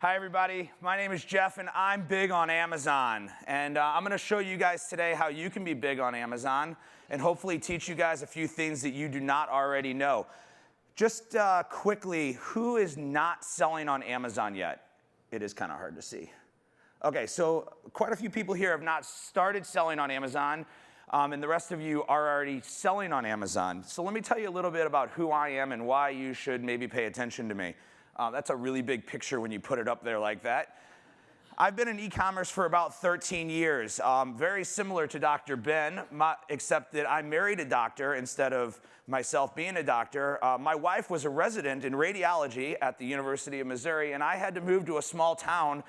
Hi everybody, my name is Jeff and I'm big on Amazon. And I'm going to show you guys today how you can be big on Amazon and hopefully teach you guys a few things that you do not already know. Just quickly, who is not selling on Amazon yet? It is kind of hard to see. Okay, so quite a few people here have not started selling on Amazon, and the rest of you are already selling on Amazon. So let me tell you a little bit about who I am and why you should maybe pay attention to me. That's a really big picture when you put it up there like that. I've been in e-commerce for about 13 years, very similar to Dr. Ben, except that I married a doctor instead of myself being a doctor. My wife was a resident in radiology at the University of Missouri, and I had to move to a small town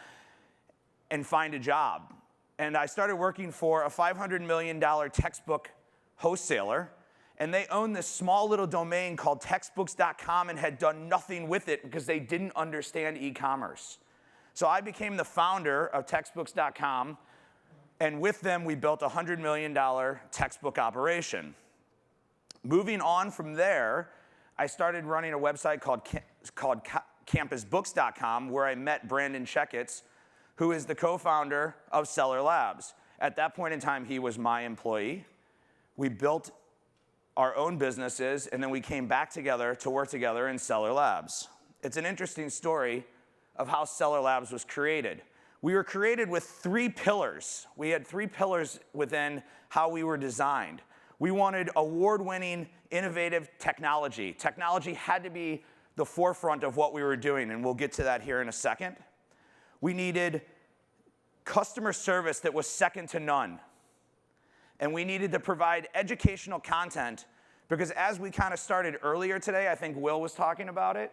and find a job. And I started working for a $500 million textbook wholesaler. And they owned this small little domain called textbooks.com and had done nothing with it because they didn't understand e-commerce. So I became the founder of textbooks.com, and with them we built a $100 million textbook operation. Moving on from there, I started running a website called campusbooks.com, where I met Brandon Checketts, who is the co-founder of Seller Labs. At that point in time, he was my employee. We built our own businesses, and then we came back together to work together in Seller Labs. It's an interesting story of how Seller Labs was created. We were created with 3 pillars. We had 3 pillars within how we were designed. We wanted award-winning, innovative technology. Technology had to be the forefront of what we were doing, and we'll get to that here in a second. We needed customer service that was second to none. And we needed to provide educational content because as we kind of started earlier today, I think Will was talking about it,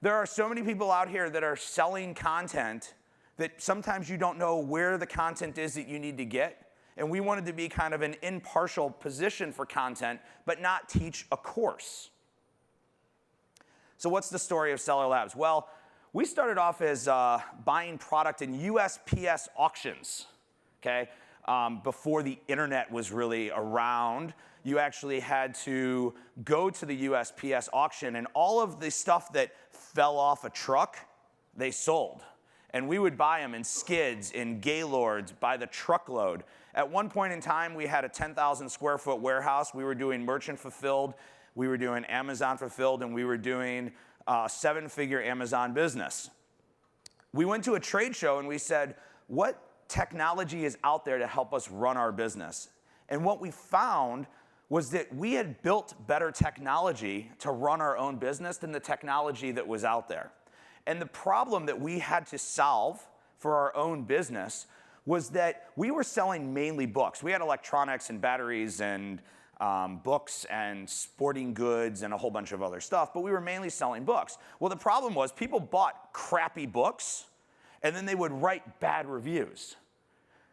there are so many people out here that are selling content that sometimes you don't know where the content is that you need to get. And we wanted to be kind of an impartial position for content, but not teach a course. So what's the story of Seller Labs? Well, we started off as buying product in USPS auctions, okay? Before the internet was really around, you actually had to go to the USPS auction, and all of the stuff that fell off a truck, they sold. And we would buy them in skids, in Gaylords, by the truckload. At one point in time, we had a 10,000 square foot warehouse. We were doing merchant fulfilled, we were doing Amazon fulfilled, and we were doing a 7-figure Amazon business. We went to a trade show and we said, what technology is out there to help us run our business? And what we found was that we had built better technology to run our own business than the technology that was out there. And the problem that we had to solve for our own business was that we were selling mainly books. We had electronics and batteries and books and sporting goods and a whole bunch of other stuff, but we were mainly selling books. Well, the problem was people bought crappy books and then they would write bad reviews.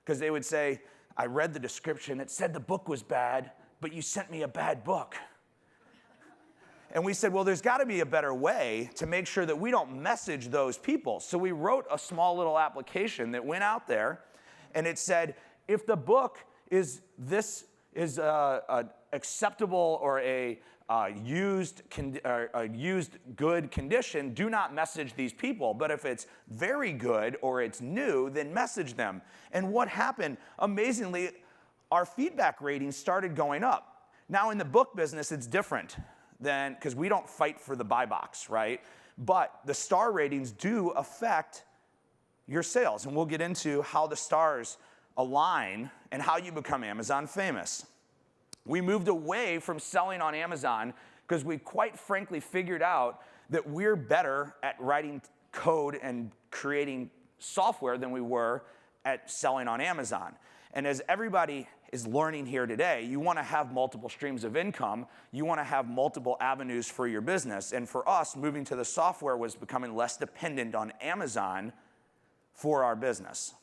Because they would say, I read the description, it said the book was bad, but you sent me a bad book. And we said, well, there's got to be a better way to make sure that we don't message those people. So we wrote a small little application that went out there, and it said, if the book is acceptable or a used good condition, do not message these people. But if it's very good or it's new, then message them. And what happened? Amazingly, our feedback ratings started going up. Now in the book business, it's different than, because we don't fight for the buy box, right? But the star ratings do affect your sales. And we'll get into how the stars align and how you become Amazon famous. We moved away from selling on Amazon because we quite frankly figured out that we're better at writing code and creating software than we were at selling on Amazon. And as everybody is learning here today, you want to have multiple streams of income. You want to have multiple avenues for your business. And for us, moving to the software was becoming less dependent on Amazon for our business.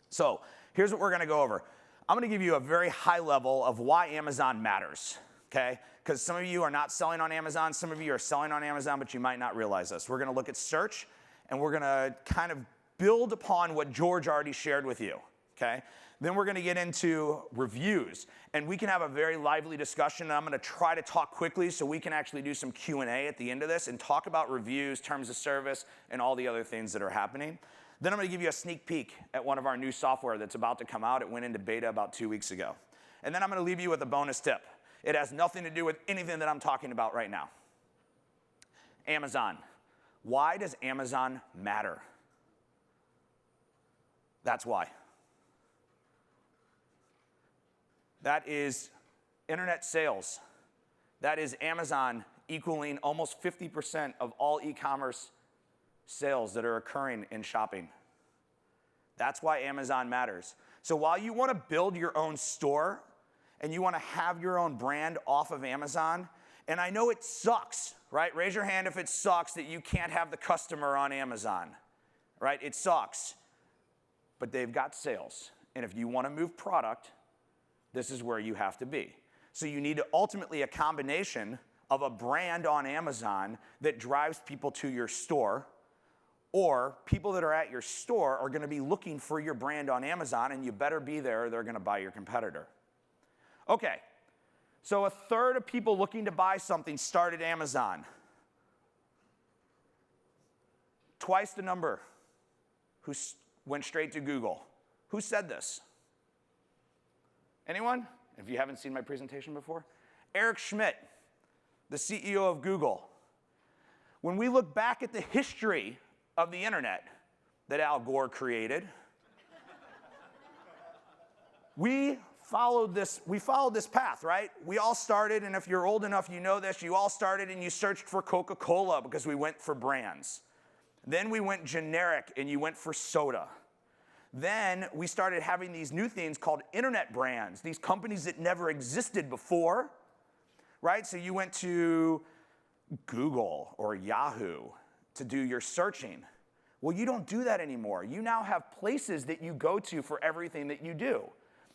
So here's what we're going to go over. I'm going to give you a very high level of why Amazon matters, okay? Because some of you are not selling on Amazon, some of you are selling on Amazon, but you might not realize this. We're going to look at search, and we're going to kind of build upon what George already shared with you, okay? Then we're gonna get into reviews, and we can have a very lively discussion, and I'm gonna try to talk quickly so we can actually do some Q&A at the end of this and talk about reviews, terms of service, and all the other things that are happening. Then I'm gonna give you a sneak peek at one of our new software that's about to come out. It went into beta about 2 weeks ago. And then I'm gonna leave you with a bonus tip. It has nothing to do with anything that I'm talking about right now. Amazon. Why does Amazon matter? That's why. That is internet sales. That is Amazon equaling almost 50% of all e-commerce sales that are occurring in shopping. That's why Amazon matters. So while you want to build your own store and you want to have your own brand off of Amazon, and I know it sucks, right? Raise your hand if it sucks that you can't have the customer on Amazon, right? It sucks. But they've got sales. And if you want to move product, this is where you have to be. So you need ultimately a combination of a brand on Amazon that drives people to your store, or people that are at your store are going to be looking for your brand on Amazon, and you better be there or they're going to buy your competitor. Okay, so a third of people looking to buy something started Amazon. Twice the number who went straight to Google. Who said this? Anyone? If you haven't seen my presentation before. Eric Schmidt, the CEO of Google. When we look back at the history of the internet that Al Gore created, we followed this path, right? We all started, and if you're old enough, you know this, you all started and you searched for Coca-Cola because we went for brands. Then we went generic and you went for soda. Then we started having these new things called internet brands, these companies that never existed before, right? So you went to Google or Yahoo to do your searching. Well, you don't do that anymore. You now have places that you go to for everything that you do.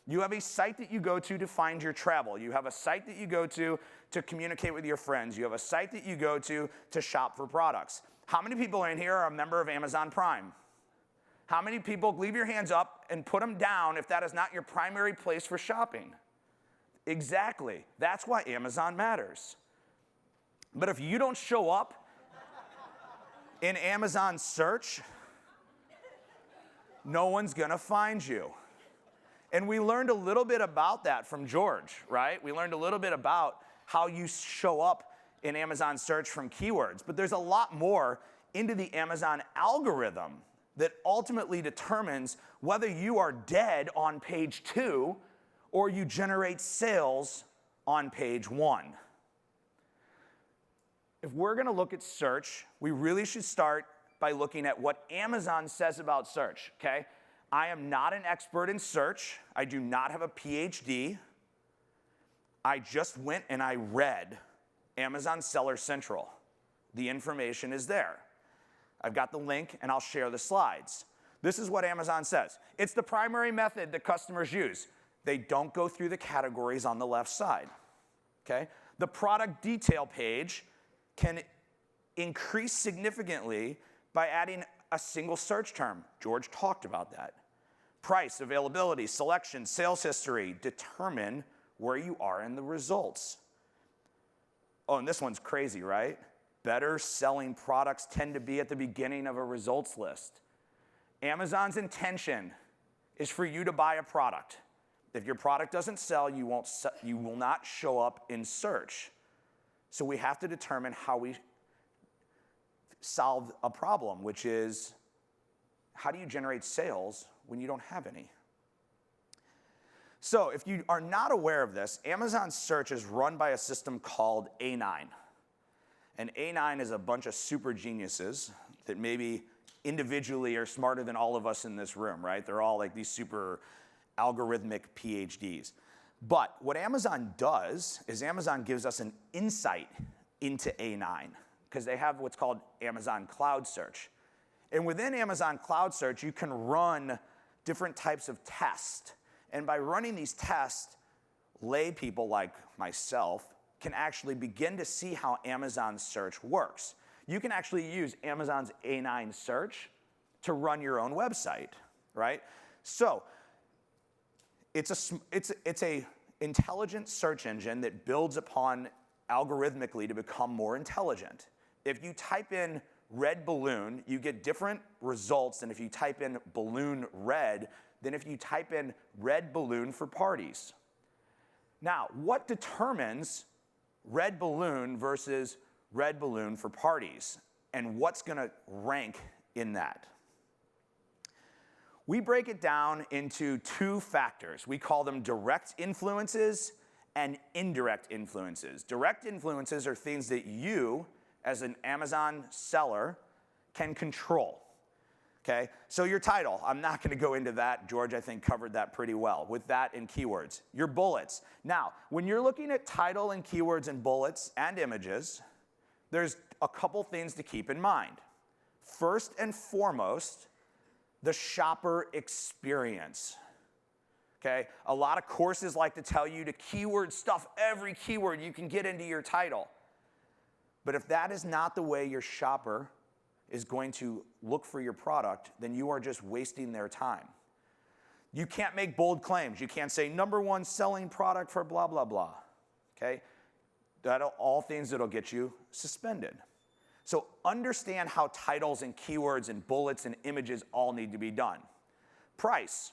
You have a site that you go to find your travel. You have a site that you go to communicate with your friends. You have a site that you go to shop for products. How many people in here are a member of Amazon Prime? How many people, leave your hands up and put them down if that is not your primary place for shopping? Exactly. That's why Amazon matters. But if you don't show up in Amazon search, no one's going to find you. And we learned a little bit about that from George, right? We learned a little bit about how you show up in Amazon search from keywords. But there's a lot more into the Amazon algorithm that ultimately determines whether you are dead on page 2 or you generate sales on page 1. If we're going to look at search, we really should start by looking at what Amazon says about search, okay? I am not an expert in search. I do not have a PhD. I just went and I read Amazon Seller Central. The information is there. I've got the link, and I'll share the slides. This is what Amazon says. It's the primary method that customers use. They don't go through the categories on the left side, okay? The product detail page can increase significantly by adding a single search term. George talked about that. Price, availability, selection, sales history determine where you are in the results. Oh, and this one's crazy, right? Better selling products tend to be at the beginning of a results list. Amazon's intention is for you to buy a product. If your product doesn't sell, you will not show up in search. So we have to determine how we solve a problem, which is, how do you generate sales when you don't have any? So if you are not aware of this, Amazon search is run by a system called A9. And A9 is a bunch of super geniuses that maybe individually are smarter than all of us in this room, right? They're all like these super algorithmic PhDs. But what Amazon does is Amazon gives us an insight into A9 because they have what's called Amazon Cloud Search. And within Amazon Cloud Search, you can run different types of tests. And by running these tests, lay people like myself can actually begin to see how Amazon search works. You can actually use Amazon's A9 search to run your own website, right? So It's a intelligent search engine that builds upon algorithmically to become more intelligent. If you type in red balloon, you get different results than if you type in balloon red than if you type in red balloon for parties. Now, what determines red balloon versus red balloon for parties? And what's going to rank in that? We break it down into two factors. We call them direct influences and indirect influences. Direct influences are things that you, as an Amazon seller, can control. Okay? So your title, I'm not going to go into that. George, I think, covered that pretty well with that and keywords. Your bullets. Now, when you're looking at title and keywords and bullets and images, there's a couple things to keep in mind. First and foremost, the shopper experience. Okay? A lot of courses like to tell you to keyword stuff every keyword you can get into your title. But if that is not the way your shopper is going to look for your product, then you are just wasting their time. You can't make bold claims. You can't say #1 selling product for blah, blah, blah. Okay? That'll all things that'll get you suspended. So understand how titles and keywords and bullets and images all need to be done. Price.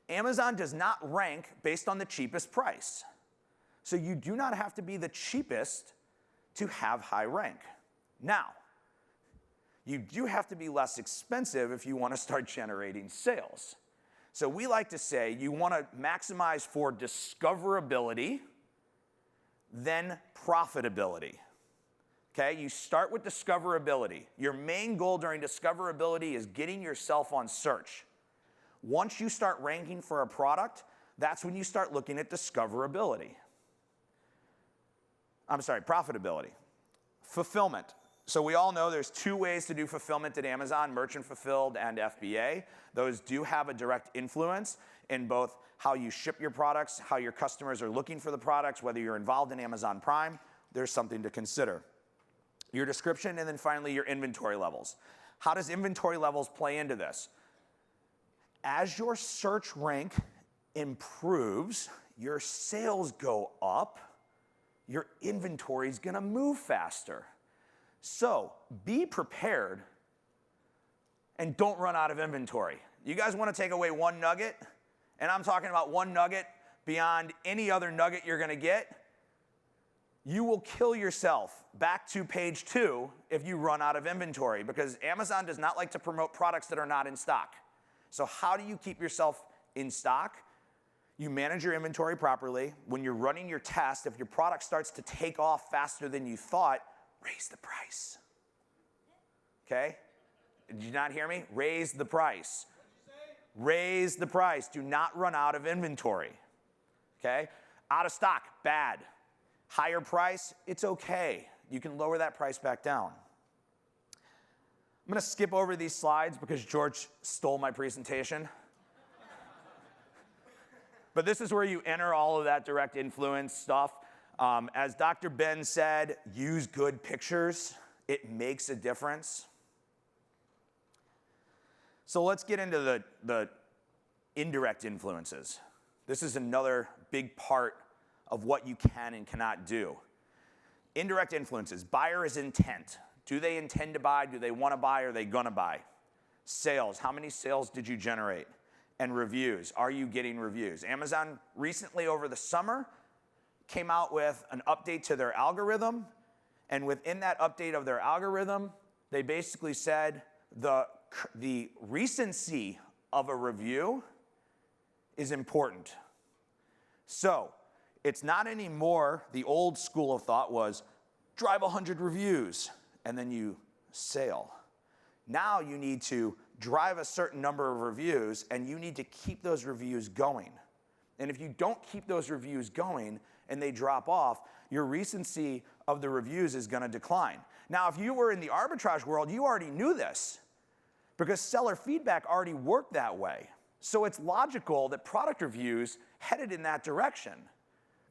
Amazon does not rank based on the cheapest price. So you do not have to be the cheapest to have high rank. Now, you do have to be less expensive if you want to start generating sales. So we like to say you want to maximize for discoverability, then profitability. Okay, you start with discoverability. Your main goal during discoverability is getting yourself on search. Once you start ranking for a product, that's when you start looking at discoverability. Profitability. Fulfillment. So we all know there's two ways to do fulfillment at Amazon, merchant fulfilled and FBA. Those do have a direct influence in both how you ship your products, how your customers are looking for the products, whether you're involved in Amazon Prime. There's something to consider. Your description, and then finally your inventory levels. How does inventory levels play into this? As your search rank improves, your sales go up, your inventory is going to move faster. So be prepared and don't run out of inventory. You guys want to take away one nugget? And I'm talking about one nugget beyond any other nugget you're going to get. You will kill yourself back to page 2 if you run out of inventory, because Amazon does not like to promote products that are not in stock. So how do you keep yourself in stock? You manage your inventory properly. When you're running your test, if your product starts to take off faster than you thought, raise the price. Okay? Did you not hear me? Raise the price. Raise the price. Do not run out of inventory. Okay? Out of stock, bad. Higher price, it's okay. You can lower that price back down. I'm going to skip over these slides because George stole my presentation. But this is where you enter all of that direct influence stuff. As Dr. Ben said, use good pictures. It makes a difference. So let's get into the indirect influences. This is another big part of what you can and cannot do. Indirect influences. Buyer's intent. Do they intend to buy? Do they want to buy? Are they going to buy? Sales. How many sales did you generate? And reviews. Are you getting reviews? Amazon recently over the summer came out with an update to their algorithm. And within that update of their algorithm, they basically said the recency of a review is important. So it's not anymore, the old school of thought was drive 100 reviews and then you sell. Now you need to drive a certain number of reviews and you need to keep those reviews going. And if you don't keep those reviews going and they drop off, your recency of the reviews is going to decline. Now, if you were in the arbitrage world, you already knew this because seller feedback already worked that way. So it's logical that product reviews headed in that direction.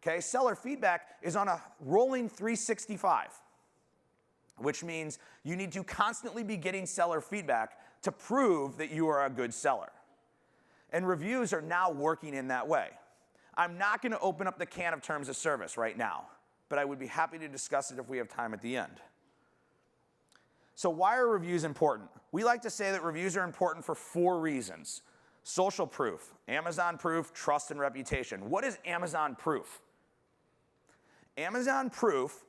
Okay, seller feedback is on a rolling 365, which means you need to constantly be getting seller feedback to prove that you are a good seller. And reviews are now working in that way. I'm not going to open up the can of terms of service right now, but I would be happy to discuss it if we have time at the end. So why are reviews important? We like to say that reviews are important for 4 reasons. Social proof, Amazon proof, trust, and reputation. What is Amazon proof? Amazon proof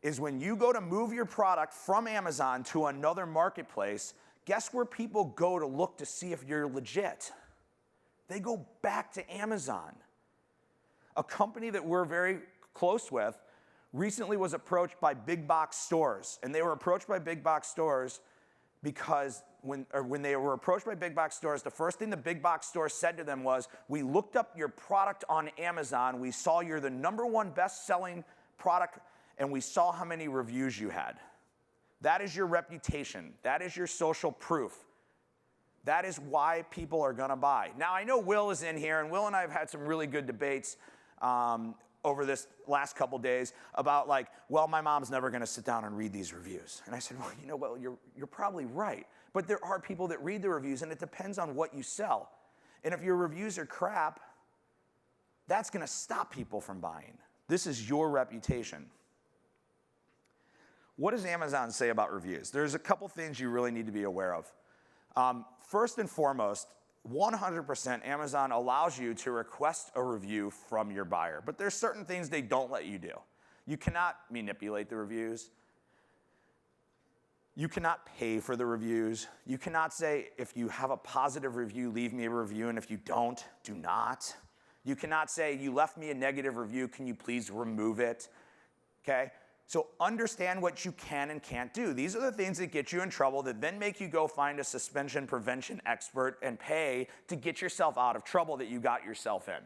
is when you go to move your product from Amazon to another marketplace, guess where people go to look to see if you're legit? They go back to Amazon. A company that we're very close with recently was approached by big box stores. And they were approached by big box stores because when they were approached by big box stores, the first thing the big box store said to them was, we looked up your product on Amazon, we saw you're the #1 best-selling product, and we saw how many reviews you had. That is your reputation. That is your social proof. That is why people are gonna buy. Now, I know Will is in here, and Will and I have had some really good debates over this last couple days about like, well, my mom's never gonna sit down and read these reviews. And I said, well, you know, well, you're probably right. But there are people that read the reviews, and it depends on what you sell. And if your reviews are crap, that's gonna stop people from buying. This is your reputation. What does Amazon say about reviews? There's a couple things you really need to be aware of. First and foremost, 100% Amazon allows you to request a review from your buyer, but there's certain things they don't let you do. You cannot manipulate the reviews. You cannot pay for the reviews. You cannot say, if you have a positive review, leave me a review, and if you don't, do not. You cannot say, you left me a negative review, can you please remove it? Okay? So understand what you can and can't do. These are the things that get you in trouble that then make you go find a suspension prevention expert and pay to get yourself out of trouble that you got yourself in.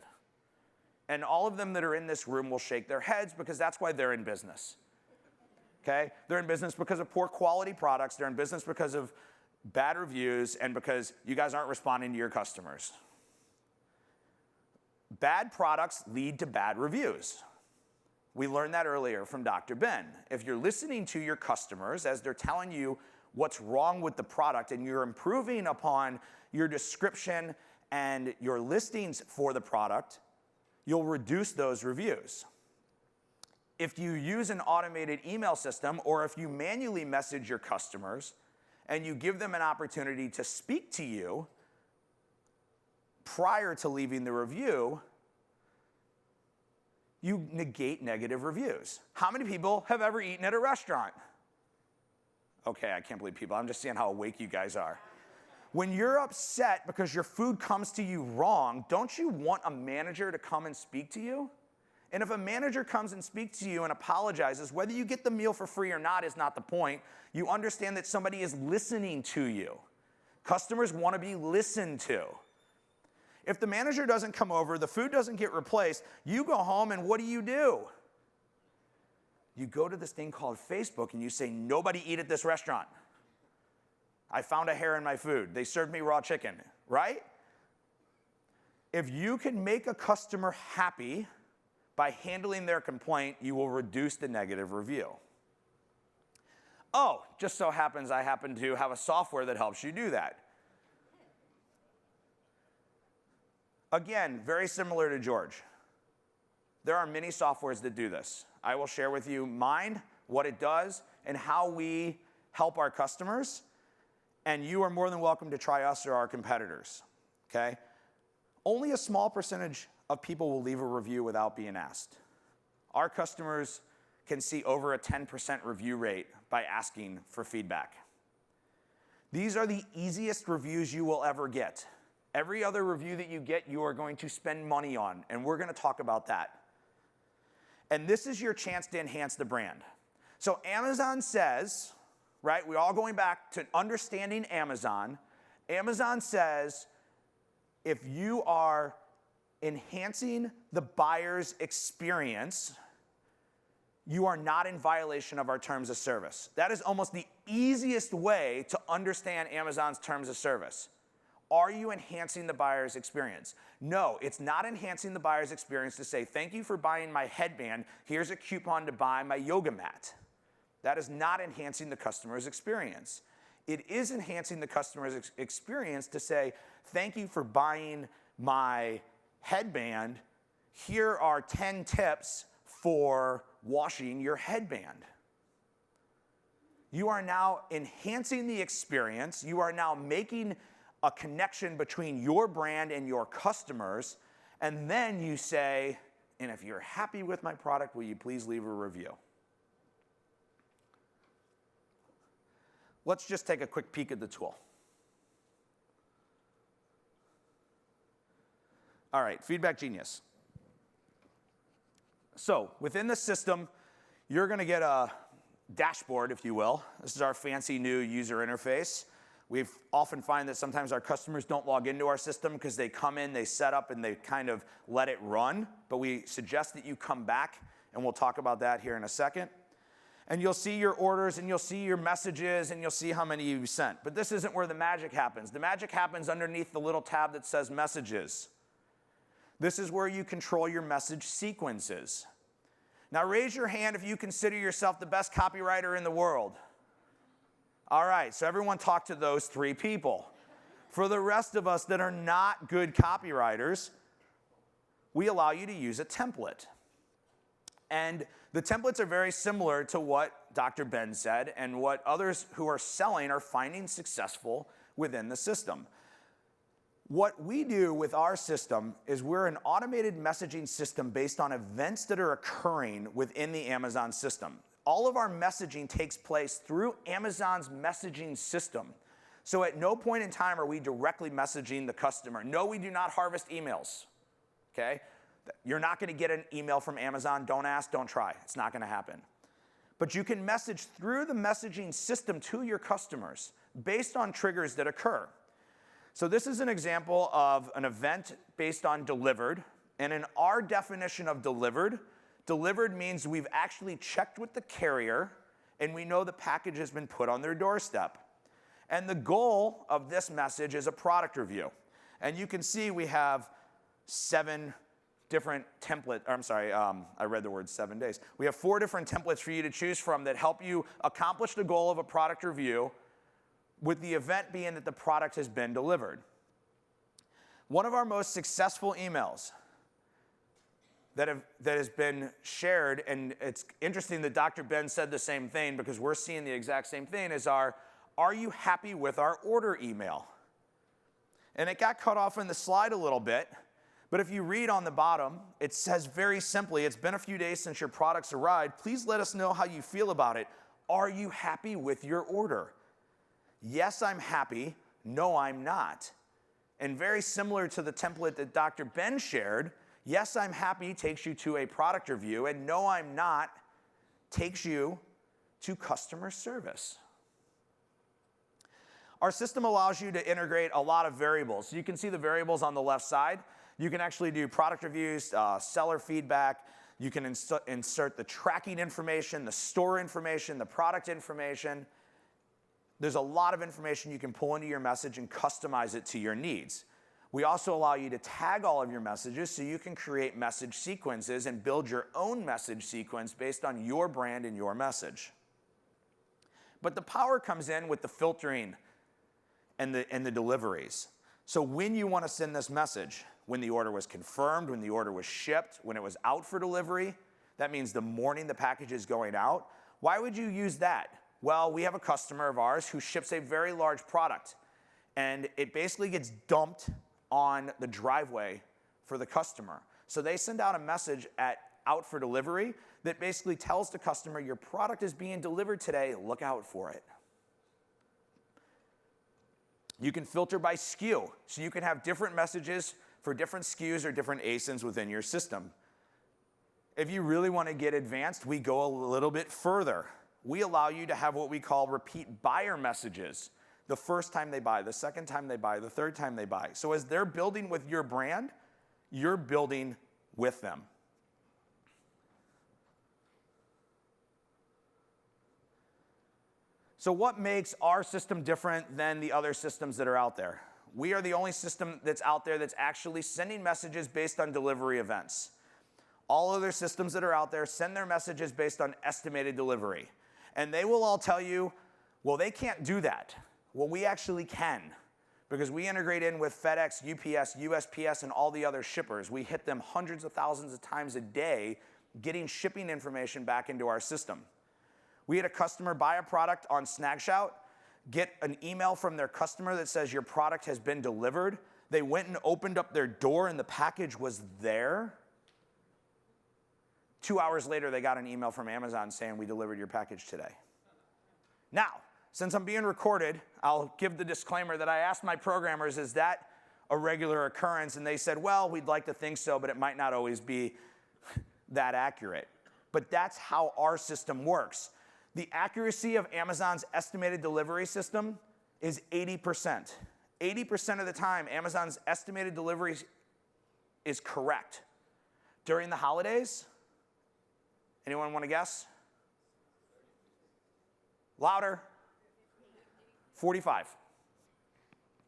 And all of them that are in this room will shake their heads because that's why they're in business. Okay? They're in business because of poor quality products. They're in business because of bad reviews and because you guys aren't responding to your customers. Bad products lead to bad reviews. We learned that earlier from Dr. Ben. If you're listening to your customers as they're telling you what's wrong with the product and you're improving upon your description and your listings for the product, you'll reduce those reviews. If you use an automated email system or if you manually message your customers and you give them an opportunity to speak to you prior to leaving the review, you negate negative reviews. How many people have ever eaten at a restaurant? Okay, I can't believe people. I'm just seeing how awake you guys are. When you're upset because your food comes to you wrong, don't you want a manager to come and speak to you? And if a manager comes and speaks to you and apologizes, whether you get the meal for free or not is not the point. You understand that somebody is listening to you. Customers want to be listened to. If the manager doesn't come over, the food doesn't get replaced, you go home and what do? You go to this thing called Facebook and you say, nobody eat at this restaurant. I found a hair in my food. They served me raw chicken, right? If you can make a customer happy by handling their complaint, you will reduce the negative review. Oh, just so happens I happen to have a software that helps you do that. Again, very similar to George. There are many softwares that do this. I will share with you mine, what it does, and how we help our customers. And you are more than welcome to try us or our competitors, okay? Only a small percentage of people will leave a review without being asked. Our customers can see over a 10% review rate by asking for feedback. These are the easiest reviews you will ever get. Every other review that you get, you are going to spend money on, and we're going to talk about that. And this is your chance to enhance the brand. So Amazon says, right, we're all going back to understanding Amazon. Amazon says, if you are enhancing the buyer's experience, you are not in violation of our terms of service. That is almost the easiest way to understand Amazon's terms of service. Are you enhancing the buyer's experience? No, it's not enhancing the buyer's experience to say, thank you for buying my headband. Here's a coupon to buy my yoga mat. That is not enhancing the customer's experience. It is enhancing the customer's experience to say, thank you for buying my headband, here are 10 tips for washing your headband. You are now enhancing the experience. You are now making a connection between your brand and your customers. And then you say, and if you're happy with my product, will you please leave a review? Let's just take a quick peek at the tool. All right, Feedback Genius. So within the system, you're going to get a dashboard, if you will. This is our fancy new user interface. We often find that sometimes our customers don't log into our system because they come in, they set up, and they kind of let it run. But we suggest that you come back, and we'll talk about that here in a second. And you'll see your orders, and you'll see your messages, and you'll see how many you've sent. But this isn't where the magic happens. The magic happens underneath the little tab that says Messages. This is where you control your message sequences. Now raise your hand if you consider yourself the best copywriter in the world. All right, so everyone talk to those 3 people. For the rest of us that are not good copywriters, we allow you to use a template. And the templates are very similar to what Dr. Ben said and what others who are selling are finding successful within the system. What we do with our system is we're an automated messaging system based on events that are occurring within the Amazon system. All of our messaging takes place through Amazon's messaging system. So at no point in time are we directly messaging the customer. No, we do not harvest emails, okay? You're not going to get an email from Amazon. Don't ask, don't try. It's not going to happen. But you can message through the messaging system to your customers based on triggers that occur. So this is an example of an event based on delivered. And in our definition of delivered means we've actually checked with the carrier and we know the package has been put on their doorstep. And the goal of this message is a product review. And you can see we have 7 different templates. I read the word 7 days. We have 4 different templates for you to choose from that help you accomplish the goal of a product review, with the event being that the product has been delivered. One of our most successful emails that has been shared, and it's interesting that Dr. Ben said the same thing because we're seeing the exact same thing, is our "Are you happy with our order" email? And it got cut off in the slide a little bit, but if you read on the bottom, it says very simply, "It's been a few days since your products arrived. Please let us know how you feel about it. Are you happy with your order?" Yes, I'm happy. No, I'm not. And very similar to the template that Dr. Ben shared, yes, I'm happy takes you to a product review, and no, I'm not takes you to customer service. Our system allows you to integrate a lot of variables. So you can see the variables on the left side. You can actually do product reviews, seller feedback. You can insert the tracking information, the store information, the product information. There's a lot of information you can pull into your message and customize it to your needs. We also allow you to tag all of your messages so you can create message sequences and build your own message sequence based on your brand and your message. But the power comes in with the filtering and the deliveries. So when you want to send this message, when the order was confirmed, when the order was shipped, when it was out for delivery, that means the morning the package is going out. Why would you use that? Well, we have a customer of ours who ships a very large product, and it basically gets dumped on the driveway for the customer. So they send out a message out for delivery that basically tells the customer, your product is being delivered today, look out for it. You can filter by SKU, so you can have different messages for different SKUs or different ASINs within your system. If you really want to get advanced, we go a little bit further. We allow you to have what we call repeat buyer messages. The first time they buy, the second time they buy, the third time they buy. So as they're building with your brand, you're building with them. So what makes our system different than the other systems that are out there? We are the only system that's out there that's actually sending messages based on delivery events. All other systems that are out there send their messages based on estimated delivery. And they will all tell you, well, they can't do that. Well, we actually can. because we integrate in with FedEx, UPS, USPS, and all the other shippers. We hit them hundreds of thousands of times a day getting shipping information back into our system. We had a customer buy a product on Snagshout, get an email from their customer that says your product has been delivered. They went and opened up their door and the package was there. 2 hours later, they got an email from Amazon saying we delivered your package today. Now, since I'm being recorded, I'll give the disclaimer that I asked my programmers, is that a regular occurrence? And they said, well, we'd like to think so, but it might not always be that accurate. But that's how our system works. The accuracy of Amazon's estimated delivery system is 80%. 80% of the time, Amazon's estimated delivery is correct. During the holidays, anyone want to guess? Louder. 45.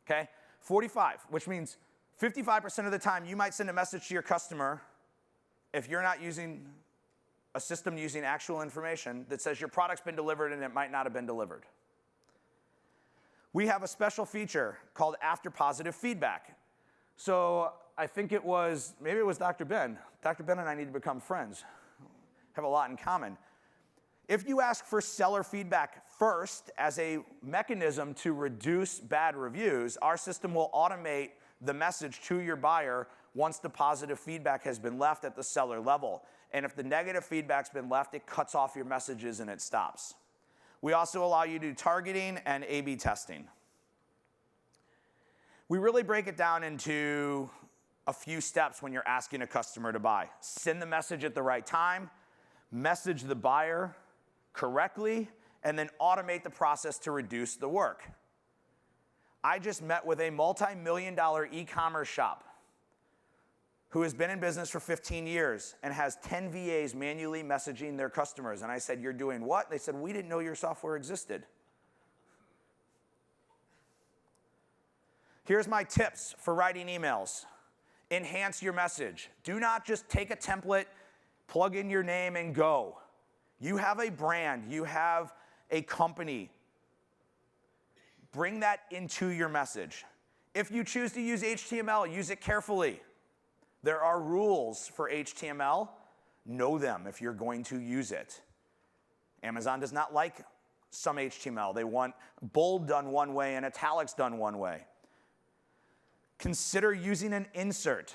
Okay? 45, which means 55% of the time you might send a message to your customer if you're not using a system using actual information that says your product's been delivered and it might not have been delivered. We have a special feature called after positive feedback. So I think maybe it was Dr. Ben. Dr. Ben and I need to become friends. Have a lot in common. If you ask for seller feedback first as a mechanism to reduce bad reviews, our system will automate the message to your buyer once the positive feedback has been left at the seller level. And if the negative feedback's been left, it cuts off your messages and it stops. We also allow you to do targeting and A/B testing. We really break it down into a few steps when you're asking a customer to buy. Send the message at the right time, message the buyer correctly, and then automate the process to reduce the work. I just met with a multi-million-dollar e-commerce shop who has been in business for 15 years and has 10 VAs manually messaging their customers. And I said, you're doing what? They said, we didn't know your software existed. Here's my tips for writing emails. Enhance your message. Do not just take a template, plug in your name, and go. You have a brand. You have a company. Bring that into your message. If you choose to use HTML, use it carefully. There are rules for HTML. Know them if you're going to use it. Amazon does not like some HTML. They want bold done one way and italics done one way. Consider using an insert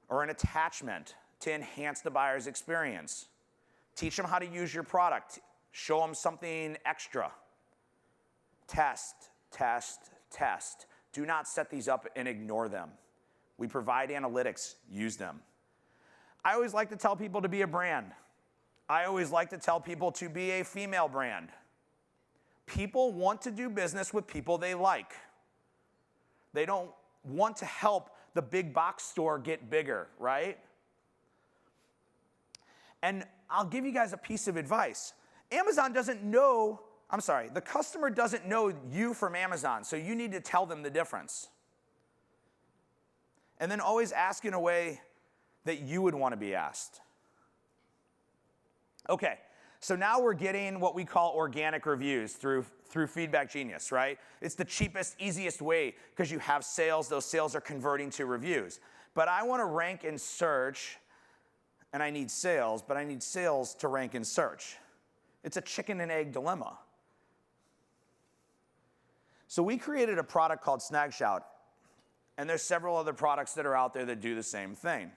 or an attachment to enhance the buyer's experience. Teach them how to use your product. Show them something extra. Test, test, test. Do not set these up and ignore them. We provide analytics. Use them. I always like to tell people to be a brand. I always like to tell people to be a female brand. People want to do business with people they like. They don't want to help the big box store get bigger, right? And I'll give you guys a piece of advice. Amazon doesn't know, the customer doesn't know you from Amazon, so you need to tell them the difference. And then always ask in a way that you would want to be asked. Okay, so now we're getting what we call organic reviews through Feedback Genius, right? It's the cheapest, easiest way because you have sales. Those sales are converting to reviews. But I want to rank in search, and I need sales, but I need sales to rank in search. It's a chicken and egg dilemma. So we created a product called Snagshout, and there's several other products that are out there that do the same thing.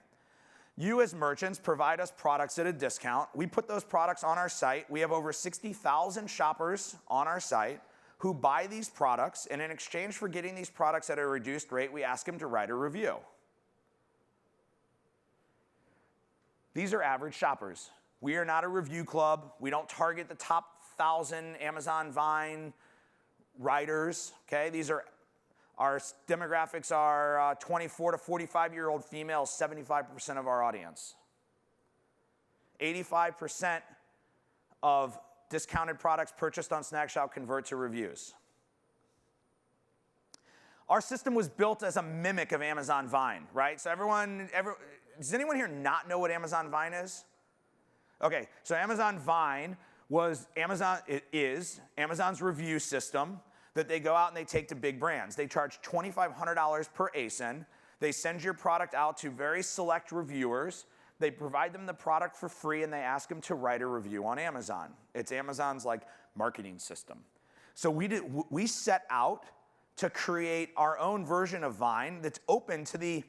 You as merchants provide us products at a discount. We put those products on our site. We have over 60,000 shoppers on our site who buy these products, and in exchange for getting these products at a reduced rate, we ask them to write a review. These are average shoppers. We are not a review club. We don't target the top 1,000 Amazon Vine writers, okay? Our demographics are 24 to 45-year-old females, 75% of our audience. 85% of discounted products purchased on Snagshout convert to reviews. Our system was built as a mimic of Amazon Vine, right? So does anyone here not know what Amazon Vine is? Okay, so Amazon Vine is Amazon's review system that they go out and they take to big brands. They charge $2,500 per ASIN. They send your product out to very select reviewers. They provide them the product for free, and they ask them to write a review on Amazon. It's Amazon's like marketing system. So we set out to create our own version of Vine that's open to the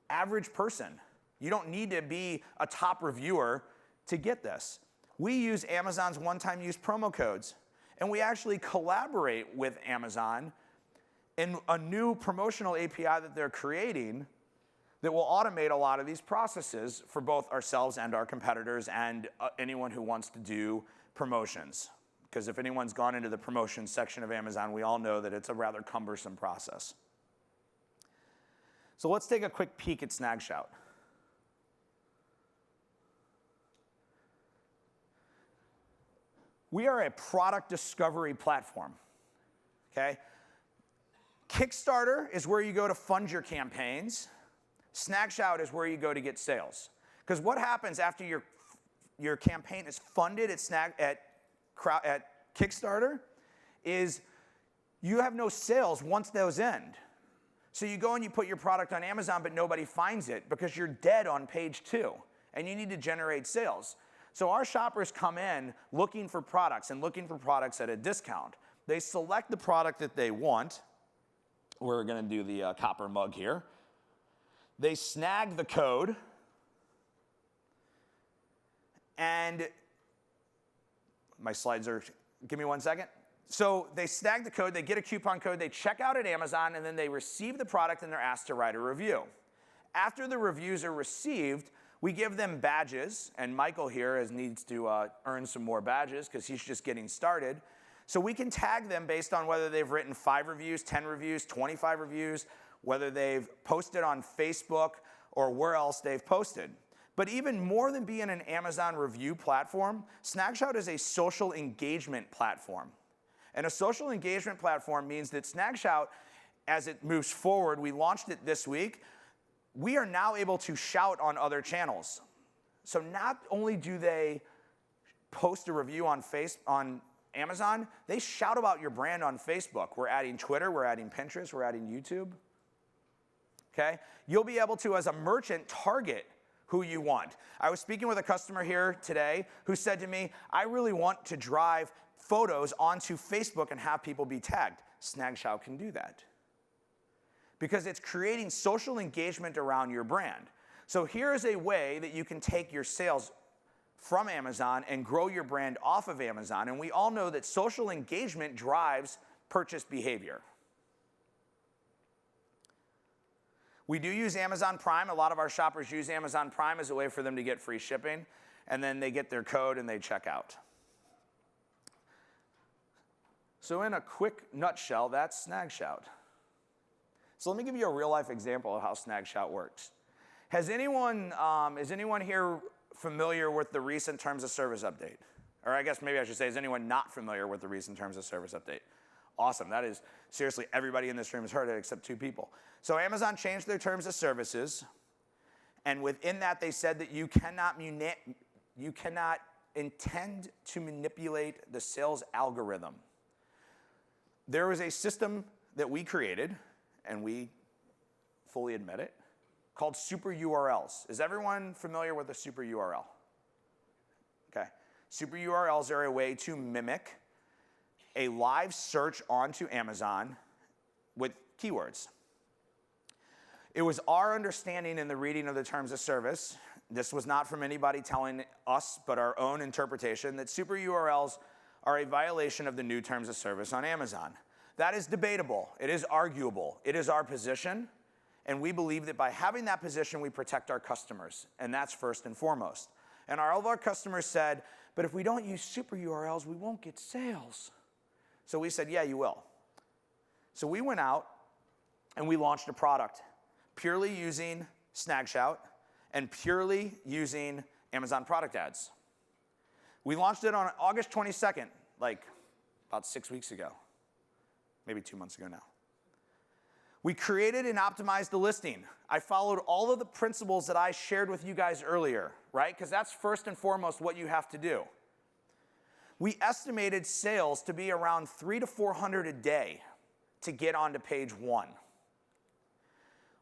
average person. You don't need to be a top reviewer to get this. We use Amazon's one-time use promo codes, and we actually collaborate with Amazon in a new promotional API that they're creating that will automate a lot of these processes for both ourselves and our competitors and anyone who wants to do promotions. Because if anyone's gone into the promotions section of Amazon, we all know that it's a rather cumbersome process. So let's take a quick peek at SnagShout. We are a product discovery platform, okay? Kickstarter is where you go to fund your campaigns. SnagShout is where you go to get sales. Because what happens after your campaign is funded at Kickstarter is you have no sales once those end. So you go and you put your product on Amazon, but nobody finds it because you're dead on page 2, and you need to generate sales. So our shoppers come in looking for products and looking for products at a discount. They select the product that they want. We're going to do the copper mug here. They snag the code, and my slides are, give me 1 second. So they snag the code, they get a coupon code, they check out at Amazon, and then they receive the product and they're asked to write a review. After the reviews are received, we give them badges, and Michael here needs to earn some more badges because he's just getting started. So we can tag them based on whether they've written 5 reviews, 10 reviews, 25 reviews, whether they've posted on Facebook or where else they've posted. But even more than being an Amazon review platform, SnagShout is a social engagement platform. And a social engagement platform means that SnagShout, as it moves forward, we launched it this week, we are now able to shout on other channels. So not only do they post a review on Amazon, they shout about your brand on Facebook. We're adding Twitter, we're adding Pinterest, we're adding YouTube. Okay? You'll be able to, as a merchant, target who you want. I was speaking with a customer here today who said to me, I really want to drive photos onto Facebook and have people be tagged. SnagShout can do that, because it's creating social engagement around your brand. So here is a way that you can take your sales from Amazon and grow your brand off of Amazon. And we all know that social engagement drives purchase behavior. We do use Amazon Prime. A lot of our shoppers use Amazon Prime as a way for them to get free shipping, and then they get their code and they check out. So in a quick nutshell, that's SnagShout. So let me give you a real-life example of how SnagShout works. Is anyone here familiar with the recent Terms of Service update? Or I guess maybe I should say, is anyone not familiar with the recent Terms of Service update? Awesome. That is, seriously, everybody in this room has heard it except 2 people. So Amazon changed their Terms of Services, and within that they said that you cannot intend to manipulate the sales algorithm. There was a system that we created, and we fully admit it, called super URLs. Is everyone familiar with a super URL? Okay. Super URLs are a way to mimic a live search onto Amazon with keywords. It was our understanding in the reading of the Terms of Service, this was not from anybody telling us, but our own interpretation, that super URLs are a violation of the new Terms of Service on Amazon. That is debatable. It is arguable. It is our position, and we believe that by having that position, we protect our customers, and that's first and foremost. And all of our customers said, but if we don't use super URLs, we won't get sales. So we said, yeah, you will. So we went out and we launched a product purely using SnagShout and purely using Amazon product ads. We launched it on August 22nd, like about 6 weeks ago, maybe 2 months ago now. We created and optimized the listing. I followed all of the principles that I shared with you guys earlier, right? Because that's first and foremost what you have to do. We estimated sales to be around 300 to 400 a day to get onto page 1.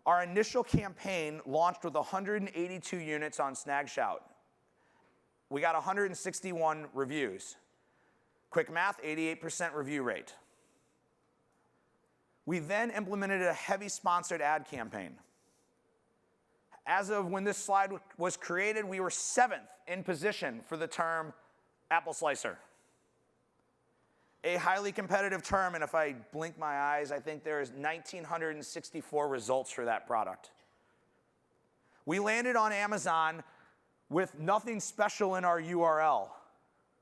Our initial campaign launched with 182 units on Snagshout. We got 161 reviews. Quick math, 88% review rate. We then implemented a heavy sponsored ad campaign. As of when this slide was created, we were 7th in position for the term apple slicer. A highly competitive term, and if I blink my eyes, I think there's 1,964 results for that product. We landed on Amazon with nothing special in our URL.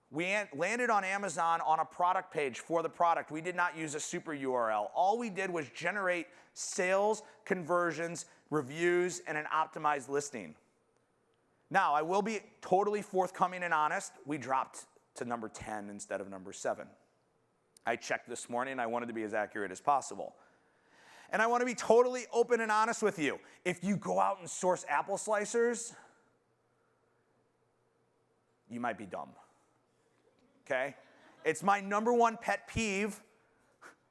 We landed on Amazon on a product page for the product. We did not use a super URL. All we did was generate sales, conversions, reviews, and an optimized listing. Now, I will be totally forthcoming and honest. We dropped to number 10 instead of number 7. I checked this morning. I wanted to be as accurate as possible. And I want to be totally open and honest with you. If you go out and source apple slicers, you might be dumb. Okay? It's my number one pet peeve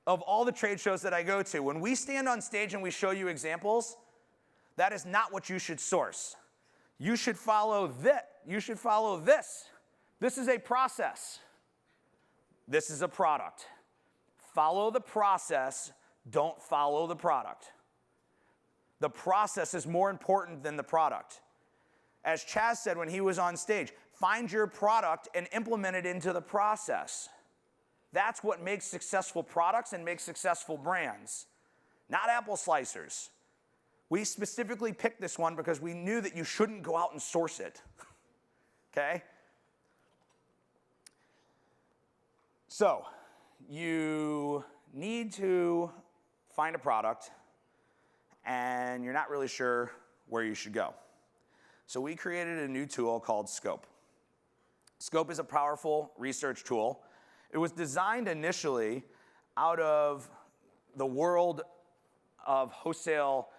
of all the trade shows that I go to. When we stand on stage and we show you examples, that is not what you should source. You should follow this. You should follow this. This is a process. This is a product. Follow the process, don't follow the product. The process is more important than the product. As Chaz said when he was on stage, find your product and implement it into the process. That's what makes successful products and makes successful brands, not apple slicers. We specifically picked this one because we knew that you shouldn't go out and source it. Okay? So, you need to find a product, and you're not really sure where you should go. So we created a new tool called Scope. Scope is a powerful research tool. It was designed initially out of the world of wholesale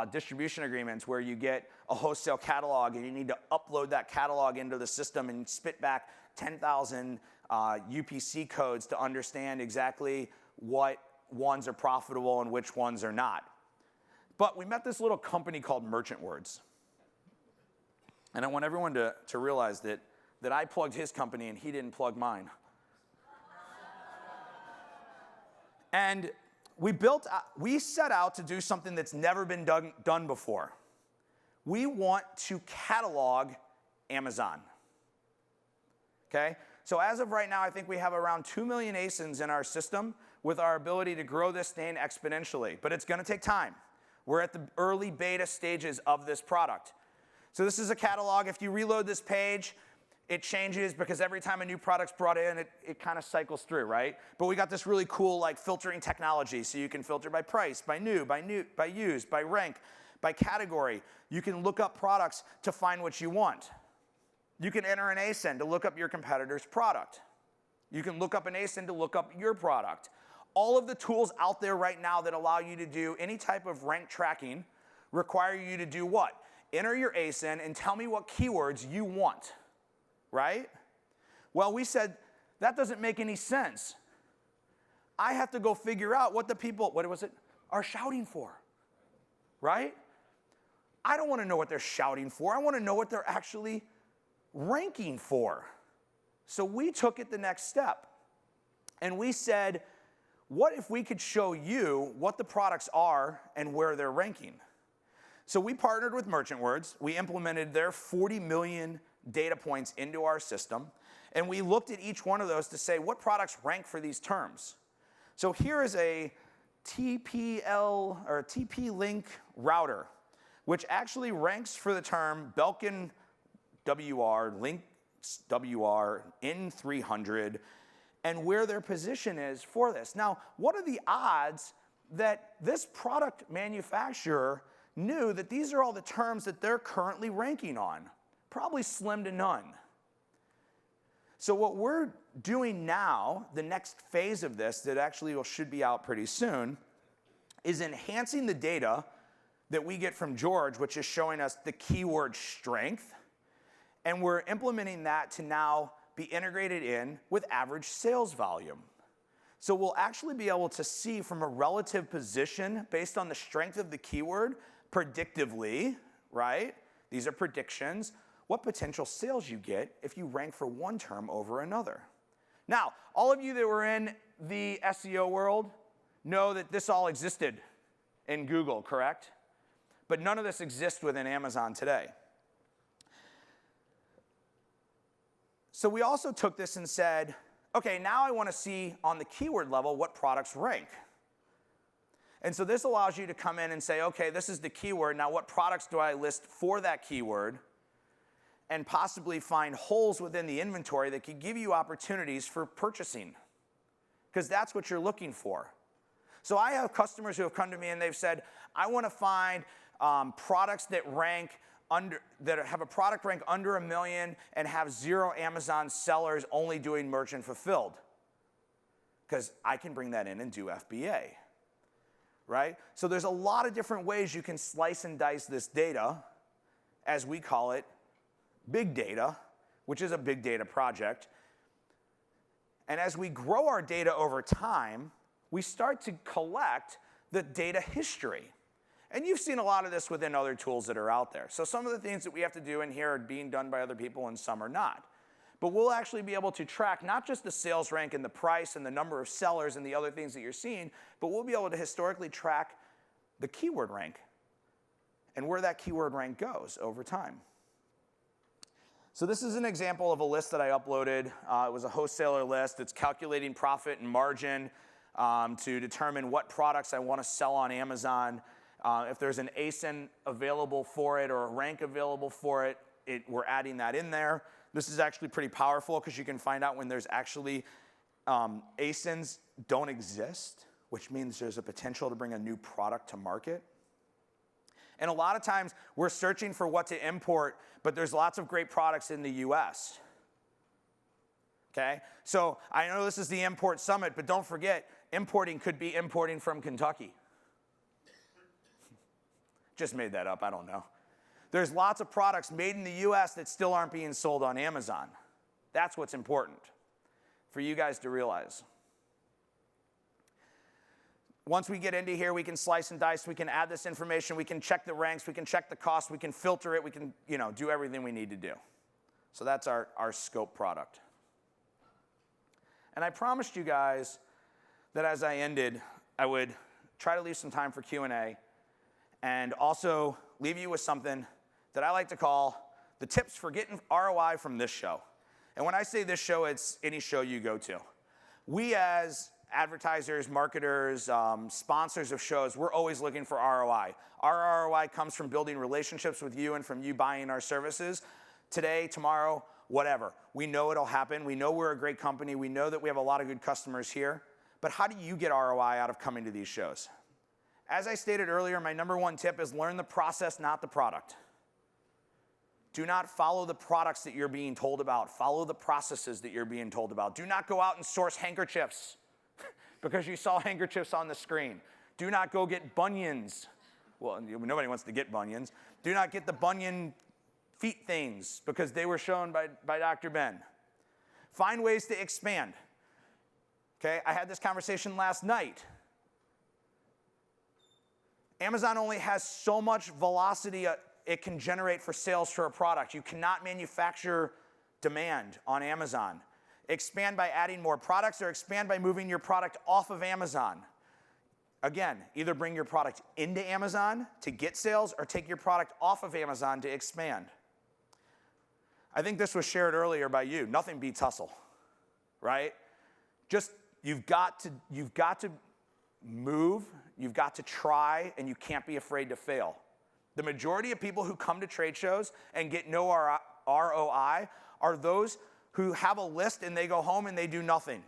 distribution agreements, where you get a wholesale catalog and you need to upload that catalog into the system and spit back 10,000 UPC codes to understand exactly what ones are profitable and which ones are not. But we met this little company called Merchant Words. And I want everyone to realize that I plugged his company and he didn't plug mine. And we set out to do something that's never been done before. We want to catalog Amazon. Okay? So as of right now, I think we have around 2 million ASINs in our system with our ability to grow this thing exponentially. But it's going to take time. We're at the early beta stages of this product. So this is a catalog. If you reload this page, it changes because every time a new product's brought in, it kind of cycles through, right? But we got this really cool like filtering technology, so you can filter by price, by new, by used, by rank, by category. You can look up products to find what you want. You can enter an ASIN to look up your competitor's product. You can look up an ASIN to look up your product. All of the tools out there right now that allow you to do any type of rank tracking require you to do what? Enter your ASIN and tell me what keywords you want, right? Well, we said, that doesn't make any sense. I have to go figure out what the people, are shouting for, right? I don't want to know what they're shouting for. I want to know what they're actually ranking for. So we took it the next step. And we said, what if we could show you what the products are and where they're ranking? So we partnered with Merchant Words. We implemented their 40 million data points into our system. And we looked at each one of those to say, what products rank for these terms? So here is a TPL or TP-Link router, which actually ranks for the term Belkin WR, Link WR, N300, and where their position is for this. Now, what are the odds that this product manufacturer knew that these are all the terms that they're currently ranking on? Probably slim to none. So what we're doing now, the next phase of this that actually should be out pretty soon, is enhancing the data that we get from George, which is showing us the keyword strength. And we're implementing that to now be integrated in with average sales volume. So we'll actually be able to see from a relative position based on the strength of the keyword, predictively, right? These are predictions, what potential sales you get if you rank for one term over another. Now, all of you that were in the SEO world know that this all existed in Google, correct? But none of this exists within Amazon today. So we also took this and said, okay, now I want to see on the keyword level what products rank. And so this allows you to come in and say, okay, this is the keyword. Now what products do I list for that keyword? And possibly find holes within the inventory that could give you opportunities for purchasing. Because that's what you're looking for. So I have customers who have come to me and they've said, I want to find products that have a product rank under 1 million and have 0 Amazon sellers only doing merchant fulfilled. Because I can bring that in and do FBA. Right? So there's a lot of different ways you can slice and dice this data, as we call it, big data, which is a big data project. And as we grow our data over time, we start to collect the data history. And you've seen a lot of this within other tools that are out there. So some of the things that we have to do in here are being done by other people and some are not. But we'll actually be able to track not just the sales rank and the price and the number of sellers and the other things that you're seeing, but we'll be able to historically track the keyword rank and where that keyword rank goes over time. So this is an example of a list that I uploaded. It was a wholesaler list. It's calculating profit and margin to determine what products I want to sell on Amazon. If there's an ASIN available for it or a rank available for it, we're adding that in there. This is actually pretty powerful because you can find out when there's actually ASINs don't exist, which means there's a potential to bring a new product to market. And a lot of times we're searching for what to import, but there's lots of great products in the US. Okay? So I know this is the Import Summit, but don't forget, importing could be importing from Kentucky. Just made that up, I don't know. There's lots of products made in the US that still aren't being sold on Amazon. That's what's important for you guys to realize. Once we get into here, we can slice and dice, we can add this information, we can check the ranks, we can check the cost, we can filter it, we can do everything we need to do. So that's our scope product. And I promised you guys that as I ended, I would try to leave some time for Q&A and also leave you with something that I like to call the tips for getting ROI from this show. And when I say this show, it's any show you go to. We as advertisers, marketers, sponsors of shows, we're always looking for ROI. Our ROI comes from building relationships with you and from you buying our services. Today, tomorrow, whatever. We know it'll happen. We know we're a great company. We know that we have a lot of good customers here. But how do you get ROI out of coming to these shows? As I stated earlier, my #1 tip is learn the process, not the product. Do not follow the products that you're being told about. Follow the processes that you're being told about. Do not go out and source handkerchiefs because you saw handkerchiefs on the screen. Do not go get bunions. Well, nobody wants to get bunions. Do not get the bunion feet things because they were shown by Dr. Ben. Find ways to expand. Okay, I had this conversation last night. Amazon only has so much velocity it can generate for sales for a product. You cannot manufacture demand on Amazon. Expand by adding more products or expand by moving your product off of Amazon. Again, either bring your product into Amazon to get sales or take your product off of Amazon to expand. I think this was shared earlier by you. Nothing beats hustle, right? Just you've got to move, you've got to try, and you can't be afraid to fail. The majority of people who come to trade shows and get no ROI are those who have a list and they go home and they do nothing.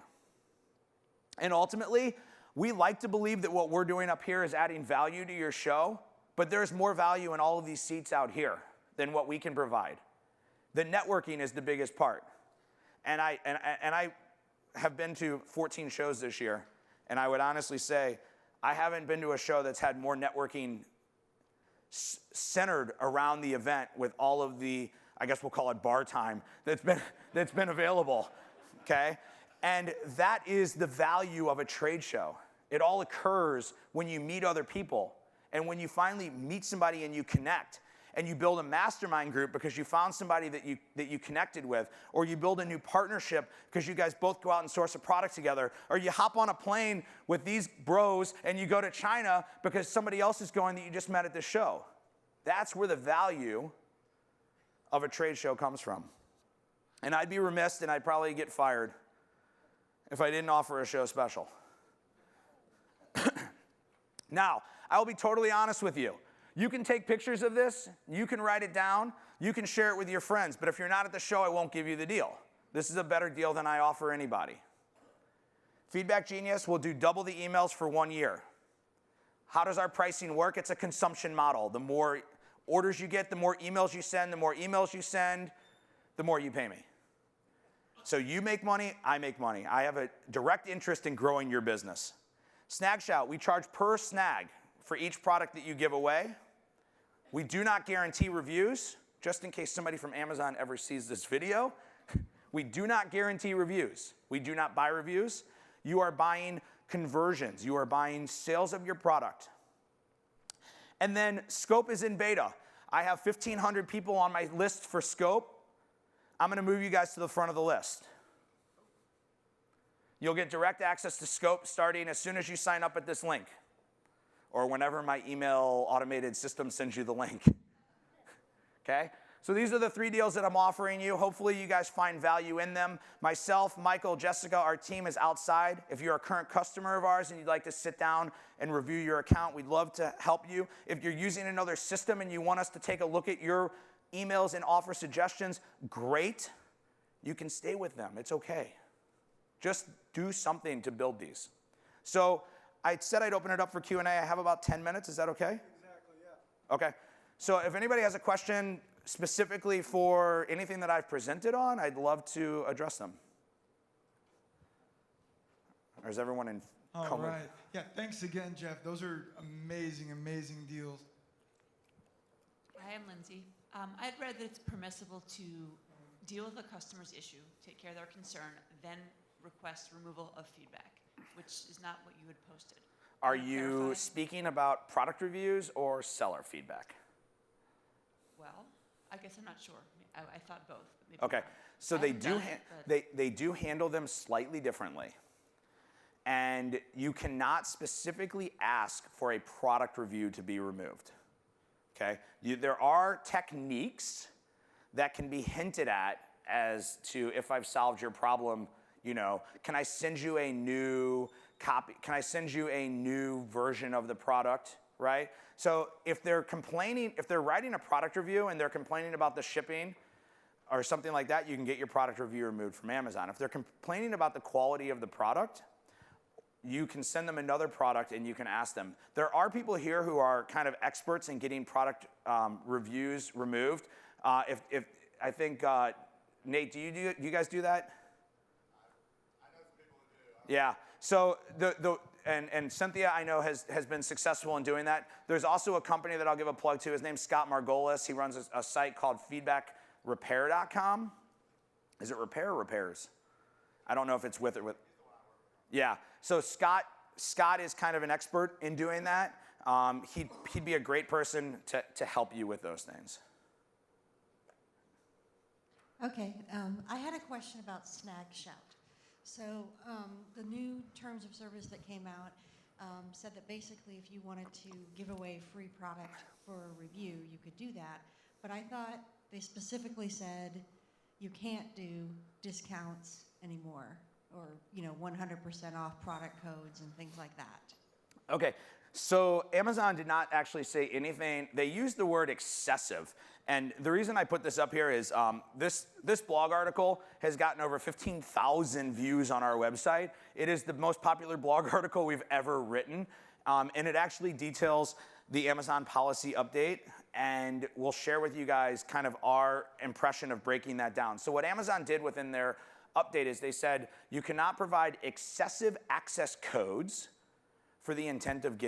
And ultimately, we like to believe that what we're doing up here is adding value to your show, but there's more value in all of these seats out here than what we can provide. The networking is the biggest part. And I have been to 14 shows this year, and I would honestly say I haven't been to a show that's had more networking centered around the event with all of the, I guess we'll call it bar time, that's been available, okay? And that is the value of a trade show. It all occurs when you meet other people. And when you finally meet somebody and you connect, and you build a mastermind group because you found somebody that you connected with, or you build a new partnership because you guys both go out and source a product together, or you hop on a plane with these bros and you go to China because somebody else is going that you just met at this show. That's where the value of a trade show comes from. And I'd be remiss and I'd probably get fired if I didn't offer a show special. Now, I'll be totally honest with you. You can take pictures of this, you can write it down, you can share it with your friends, but if you're not at the show, I won't give you the deal. This is a better deal than I offer anybody. Feedback Genius will do double the emails for 1 year. How does our pricing work? It's a consumption model. The more orders you get, the more emails you send, the more you pay me. So you make money, I make money. I have a direct interest in growing your business. Snagshout, we charge per snag for each product that you give away. We do not guarantee reviews, just in case somebody from Amazon ever sees this video. We do not guarantee reviews. We do not buy reviews. You are buying conversions. You are buying sales of your product. And then Scope is in beta. I have 1,500 people on my list for Scope. I'm going to move you guys to the front of the list. You'll get direct access to Scope starting as soon as you sign up at this link, or whenever my email automated system sends you the link. Okay? So these are the 3 deals that I'm offering you. Hopefully you guys find value in them. Myself, Michael, Jessica, our team is outside. If you're a current customer of ours and you'd like to sit down and review your account, we'd love to help you. If you're using another system and you want us to take a look at your emails and offer suggestions, great. You can stay with them. It's okay. Just do something to build these. So I said I'd open it up for Q&A. I have about 10 minutes. Is that okay? Exactly, yeah. Okay. So if anybody has a question specifically for anything that I've presented on, I'd love to address them. Or is everyone in? All right. Yeah, thanks again, Jeff. Those are amazing, amazing deals. Hi, I'm Lindsay. I'd read that it's permissible to deal with a customer's issue, take care of their concern, then request removal of feedback, which is not what you had posted. Are you speaking about product reviews or seller feedback? Well, I guess I'm not sure. I thought both. Maybe Okay, not. so they do handle them slightly differently. And you cannot specifically ask for a product review to be removed. Okay? There are techniques that can be hinted at as to, if I've solved your problem, can I send you a new copy? Can I send you a new version of the product, right? So if they're complaining, if they're writing a product review and they're complaining about the shipping or something like that, you can get your product review removed from Amazon. If they're complaining about the quality of the product, you can send them another product and you can ask them. There are people here who are kind of experts in getting product reviews removed. If I think, Nate, do you guys do that? I know some people who do. Yeah. So and Cynthia, I know, has been successful in doing that. There's also a company that I'll give a plug to. His name's Scott Margolis. He runs a site called feedbackrepair.com. Is it repair or repairs? I don't know if it's with it. Yeah. So Scott is kind of an expert in doing that. He'd be a great person to help you with those things. Okay, I had a question about Snagshout. So the new terms of service that came out said that basically if you wanted to give away free product for a review, you could do that. But I thought they specifically said you can't do discounts anymore, or 100% off product codes and things like that. Okay, so Amazon did not actually say anything. They used the word excessive. And the reason I put this up here is this blog article has gotten over 15,000 views on our website. It is the most popular blog article we've ever written. And it actually details the Amazon policy update. And we'll share with you guys kind of our impression of breaking that down. So what Amazon did within their update is they said you cannot provide excessive access codes for the intent of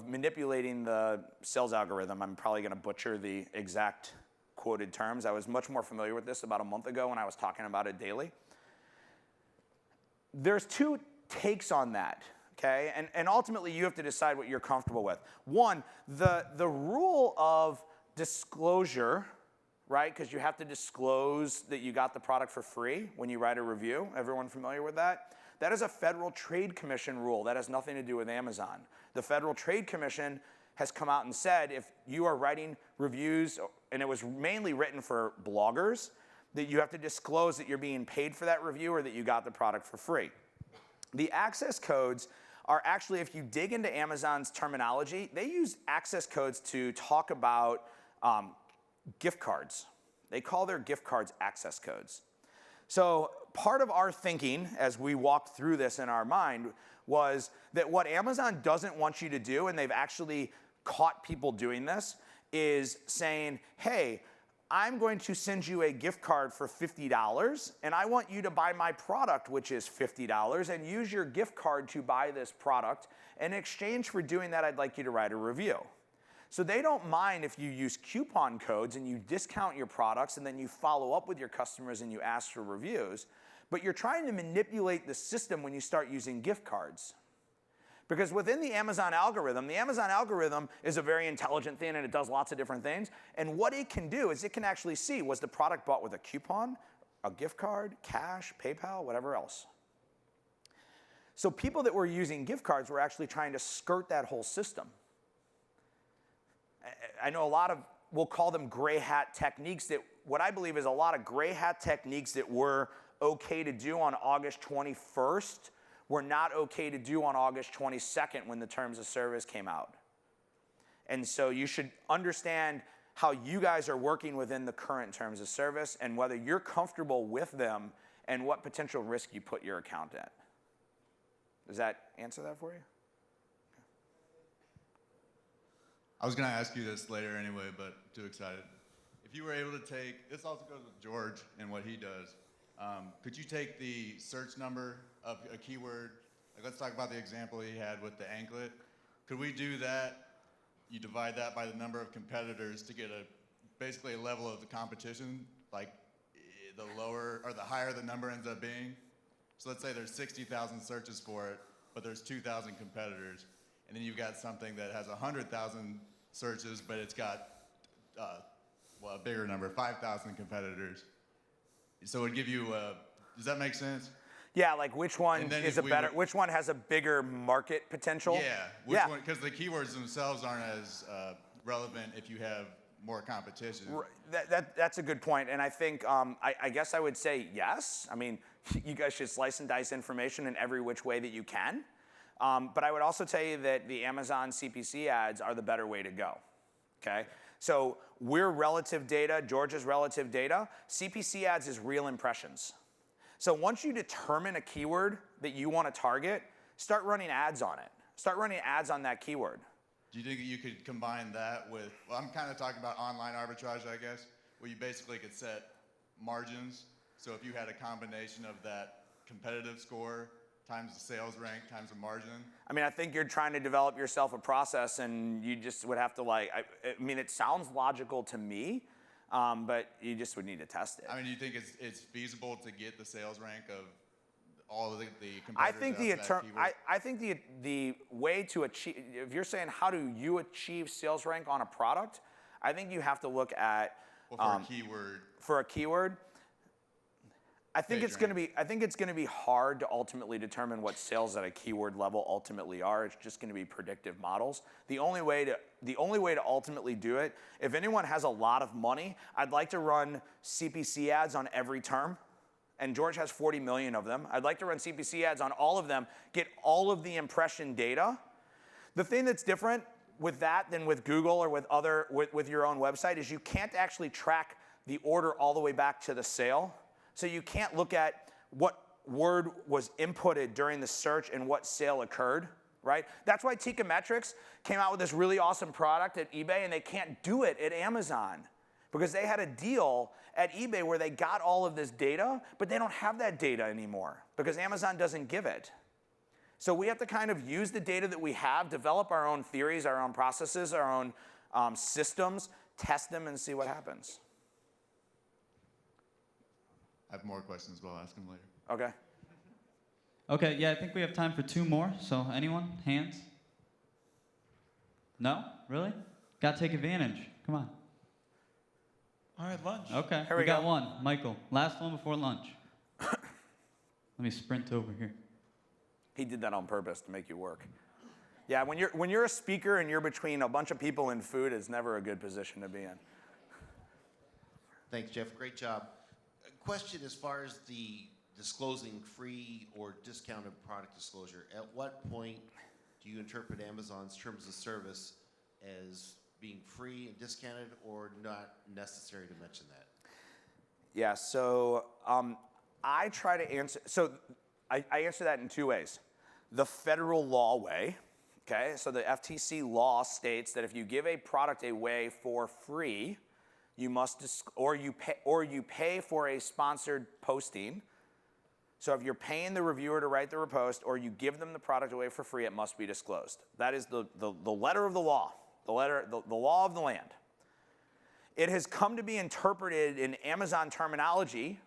manipulating the sales algorithm. I'm probably going to butcher the exact quoted terms. I was much more familiar with this about a month ago when I was talking about it daily. there's two takes on that, okay? And ultimately, you have to decide what you're comfortable with. One, the rule of disclosure, right? Because you have to disclose that you got the product for free when you write a review. Everyone familiar with that? That is a Federal Trade Commission rule. That has nothing to do with Amazon. The Federal Trade Commission has come out and said if you are writing reviews, and it was mainly written for bloggers, that you have to disclose that you're being paid for that review or that you got the product for free. The access codes are actually, if you dig into Amazon's terminology, they use access codes to talk about gift cards. They call their gift cards access codes. So part of our thinking as we walked through this in our mind was that what Amazon doesn't want you to do, and they've actually caught people doing this, is saying, hey, I'm going to send you a gift card for $50, and I want you to buy my product, which is $50, and use your gift card to buy this product. In exchange for doing that, I'd like you to write a review. So they don't mind if you use coupon codes and you discount your products and then you follow up with your customers and you ask for reviews, but you're trying to manipulate the system when you start using gift cards. Because within the Amazon algorithm is a very intelligent thing and it does lots of different things. And what it can do is it can actually see, was the product bought with a coupon, a gift card, cash, PayPal, whatever else. So people that were using gift cards were actually trying to skirt that whole system. I know a lot of, we'll call them gray hat techniques, that what I believe is a lot of gray hat techniques that were okay to do on August 21st were not okay to do on August 22nd when the terms of service came out. And so you should understand how you guys are working within the current terms of service and whether you're comfortable with them and what potential risk you put your account at. Does that answer that for you? I was going to ask you this later anyway, but too excited. If you were able to take, this also goes with George and what he does, could you take the search number of a keyword, like let's talk about the example he had with the anklet. Could we do that? You divide that by the number of competitors to get basically a level of the competition, like the lower or the higher the number ends up being. So let's say there's 60,000 searches for it, but there's 2,000 competitors. And then you've got something that has 100,000 searches, but it's got a bigger number, 5,000 competitors. So it would give you, does that make sense? Yeah, like which one is which one has a bigger market potential? Yeah, which one, because the keywords themselves aren't as relevant if you have more competition. That's a good point, and I think, I guess I would say yes. I mean, you guys should slice and dice information in every which way that you can. But I would also tell you that the Amazon CPC ads are the better way to go, okay? So we're relative data, Georgia's relative data. CPC ads is real impressions. So once you determine a keyword that you want to target, start running ads on it. Start running ads on that keyword. Do you think you could combine that with, well, I'm kind of talking about online arbitrage, I guess, where you basically could set margins. So if you had a combination of that competitive score times the sales rank times the margin. I mean, I think you're trying to develop yourself a process, and you just would have to I mean, it sounds logical to me, but you just would need to test it. I mean, do you think it's feasible to get the sales rank of all of the competitors? I think the way to achieve, if you're saying how do you achieve sales rank on a product, I think you have to look at for a keyword. For a keyword, I think it's going to be hard to ultimately determine what sales at a keyword level ultimately are. It's just going to be predictive models. The only way to ultimately do it, if anyone has a lot of money, I'd like to run CPC ads on every term. And George has 40 million of them. I'd like to run CPC ads on all of them, get all of the impression data. The thing that's different with that than with Google or with your own website is you can't actually track the order all the way back to the sale. So you can't look at what word was inputted during the search and what sale occurred, right? That's why Techometrics came out with this really awesome product at eBay, and they can't do it at Amazon because they had a deal at eBay where they got all of this data, but they don't have that data anymore because Amazon doesn't give it. So we have to kind of use the data that we have, develop our own theories, our own processes, our own systems, test them, and see what happens. I have more questions, but I'll ask them later. Okay. Okay, yeah, I think we have time for 2 more. So anyone? Hands? No? Really? Gotta take advantage. Come on. All right, lunch. Okay, Here we we got go. one. Michael, last one before lunch. Let me sprint over here. He did that on purpose to make you work. Yeah, when you're a speaker and you're between a bunch of people and food, it's never a good position to be in. Thanks, Jeff. Great job. A question as far as the disclosing free or discounted product disclosure. At what point do you interpret Amazon's terms of service as being free and discounted, or not necessary to mention that? Yeah, so I try to answer, so I answer that in 2 ways. The federal law way, okay? So the FTC law states that if you give a product away for free, you must, or you pay for a sponsored posting. So if you're paying the reviewer to write the repost, or you give them the product away for free, it must be disclosed. That is the letter of the law, the law of the land. It has come to be interpreted in Amazon terminology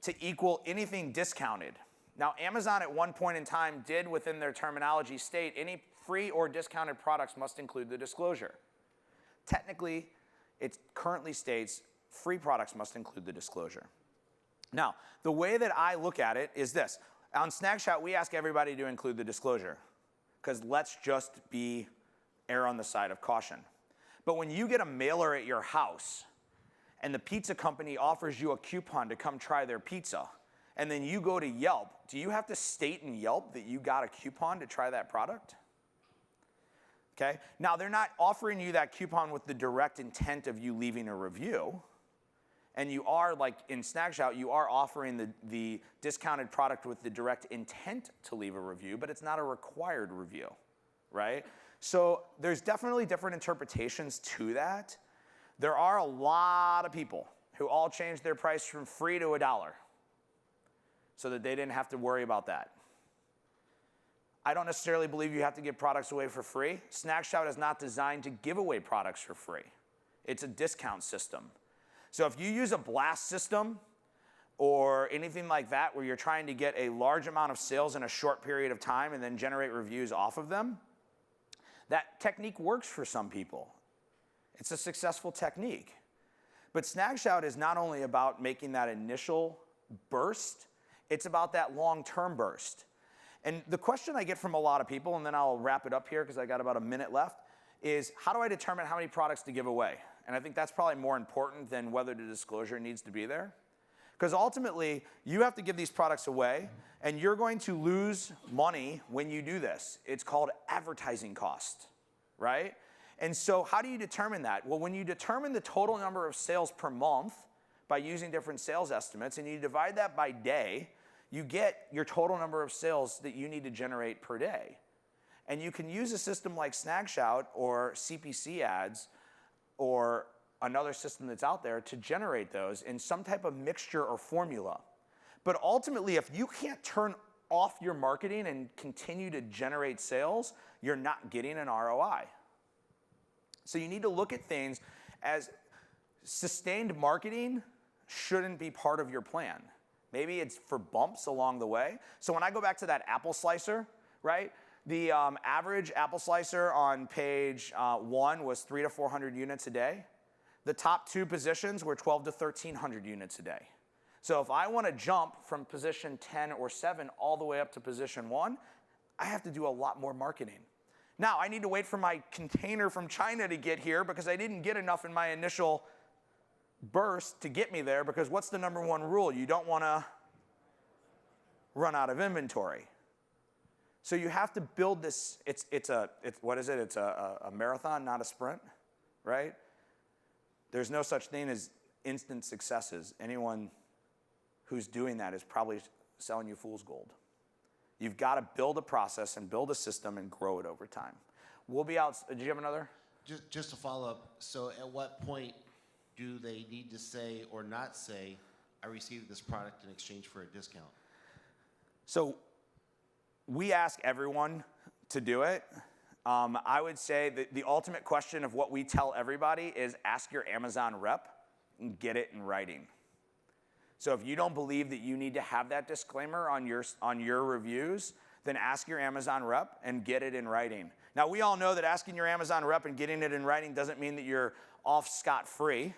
to equal anything discounted. Now, Amazon at one point in time did, within their terminology, state any free or discounted products must include the disclosure. Technically, it currently states free products must include the disclosure. Now, the way that I look at it is this. On Snagshot, we ask everybody to include the disclosure, because let's just err on the side of caution. But when you get a mailer at your house and the pizza company offers you a coupon to come try their pizza, and then you go to Yelp, do you have to state in Yelp that you got a coupon to try that product? Okay? Now, they're not offering you that coupon with the direct intent of you leaving a review. And you are, like in Snagshot, you are offering the discounted product with the direct intent to leave a review, but it's not a required review, right? So there's definitely different interpretations to that. There are a lot of people who all changed their price from free to $1 so that they didn't have to worry about that. I don't necessarily believe you have to give products away for free. Snagshot is not designed to give away products for free. It's a discount system. So if you use a blast system or anything like that where you're trying to get a large amount of sales in a short period of time and then generate reviews off of them, that technique works for some people. It's a successful technique. But Snagshot is not only about making that initial burst, it's about that long-term burst. And the question I get from a lot of people, and then I'll wrap it up here because I got about a minute left, is how do I determine how many products to give away? And I think that's probably more important than whether the disclosure needs to be there. Because ultimately, you have to give these products away, and you're going to lose money when you do this. It's called advertising cost, right? And so how do you determine that? Well, when you determine the total number of sales per month by using different sales estimates, and you divide that by day, you get your total number of sales that you need to generate per day. And you can use a system like Snagshot or CPC ads or another system that's out there to generate those in some type of mixture or formula. But ultimately, if you can't turn off your marketing and continue to generate sales, you're not getting an ROI. So you need to look at things as sustained marketing shouldn't be part of your plan. Maybe it's for bumps along the way. So when I go back to that apple slicer, right? The average apple slicer on page 1 was 300 to 400 units a day. The top 2 positions were 12 to 1,300 units a day. So if I want to jump from position 10 or 7 all the way up to position 1, I have to do a lot more marketing. Now, I need to wait for my container from China to get here because I didn't get enough in my initial burst to get me there, because what's the number 1 rule? You don't want to run out of inventory. So you have to build this. It's a marathon, not a sprint, right? There's no such thing as instant successes. Anyone who's doing that is probably selling you fool's gold. You've got to build a process and build a system and grow it over time. We'll be out. Did you have another? Just to follow up, so at what point do they need to say or not say, I received this product in exchange for a discount? So we ask everyone to do it. I would say that the ultimate question of what we tell everybody is ask your Amazon rep and get it in writing. So if you don't believe that you need to have that disclaimer on your reviews, then ask your Amazon rep and get it in writing. Now, we all know that asking your Amazon rep and getting it in writing doesn't mean that you're off scot-free,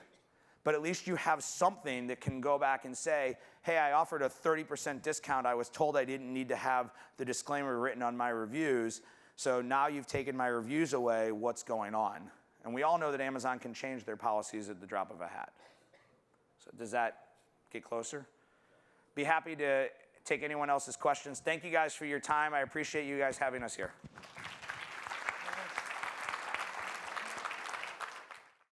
but at least you have something that can go back and say, hey, I offered a 30% discount. I was told I didn't need to have the disclaimer written on my reviews, so now you've taken my reviews away. What's going on? And we all know that Amazon can change their policies at the drop of a hat. So does that get closer? Be happy to take anyone else's questions. Thank you guys for your time. I appreciate you guys having us here.